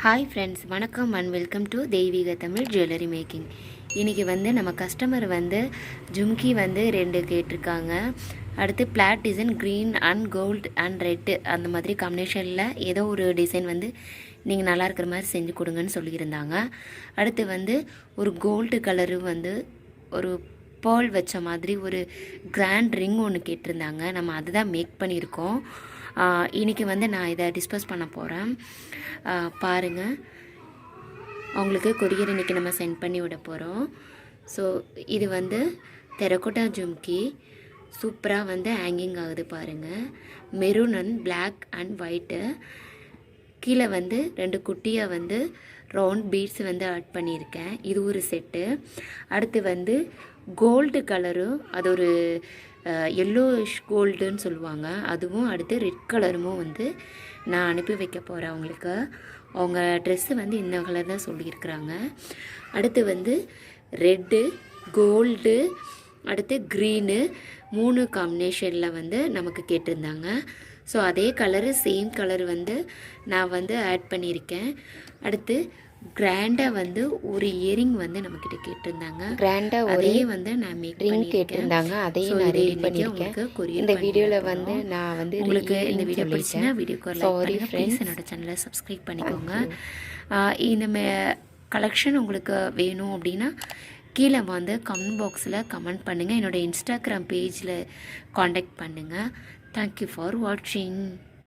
Hi friends, வணக்கம் and welcome to தெய்வீக Tamil jewellery making. இன்றைக்கி நம்ம கஸ்டமர் ஜும்கி 2 கேட்டிருக்காங்க. அடுத்து flat design green and gold and red அந்த மாதிரி காம்பினேஷனில் ஏதோ ஒரு டிசைன் நீங்கள் நல்லா இருக்கிற மாதிரி செஞ்சு கொடுங்கன்னு சொல்லியிருந்தாங்க. அடுத்து ஒரு கோல்டு கலரு ஒரு பேர்ல் வச்ச மாதிரி ஒரு கிராண்ட் ரிங் ஒன்று கேட்டிருந்தாங்க. நம்ம அதுதான் மேக் பண்ணியிருக்கோம். இன்றைக்கி நான் இதை டிஸ்போஸ் பண்ண போகிறேன். பாருங்கள், அவங்களுக்கு கொரியர் இன்றைக்கி நம்ம சென்ட் பண்ணி விட போகிறோம். ஸோ இது டெரகோட்டா ஜும்கி சூப்பராக ஹேங்கிங் ஆகுது பாருங்கள். Maroon and black and white. கீழே 2 குட்டியாக ரவுண்ட் பீட்ஸ் ஆட் பண்ணியிருக்கேன். இது ஒரு செட்டு. அடுத்து கோல்டு கலரும், அது ஒரு எல்லோஷ் கோல்டுன்னு சொல்லுவாங்க, அதுவும் அடுத்து ரெட் கலரும் நான் அனுப்பி வைக்க போகிறேன் அவங்களுக்கு. அவங்க ட்ரெஸ்ஸு இந்த கலர் தான் சொல்லியிருக்கிறாங்க. அடுத்து ரெட்டு, கோல்டு, அடுத்து க்ரீனு 3 காம்பினேஷனில் நமக்கு கேட்டிருந்தாங்க. ஸோ அதே கலரு, சேம் கலர் நான் ஆட் பண்ணியிருக்கேன். அடுத்து கிராண்டாக ஒரு இயரிங் நம்மக்கிட்ட கேட்டிருந்தாங்க. கிராண்டாக ஒரே நான் மேக் ரிங் கேட்டிருந்தாங்க. அதையும் நான் ரெடி பண்ணியிருக்கேன். இந்த வீடியோவில் நான் உங்களுக்கு இந்த வீடியோ பிடிச்சினா வீடியோக்கு லைக் பண்ணுங்கள். ப்ளீஸ் என்னோட சேனலை சப்ஸ்கிரைப் பண்ணிக்கோங்க. இந்த கலெக்ஷன் உங்களுக்கு வேணும் அப்படின்னா கீழே கமெண்ட் பாக்ஸில் கமெண்ட் பண்ணுங்கள். என்னோடய இன்ஸ்டாகிராம் பேஜில் காண்டாக்ட் பண்ணுங்கள். தேங்க்யூ ஃபார் வாட்சிங்.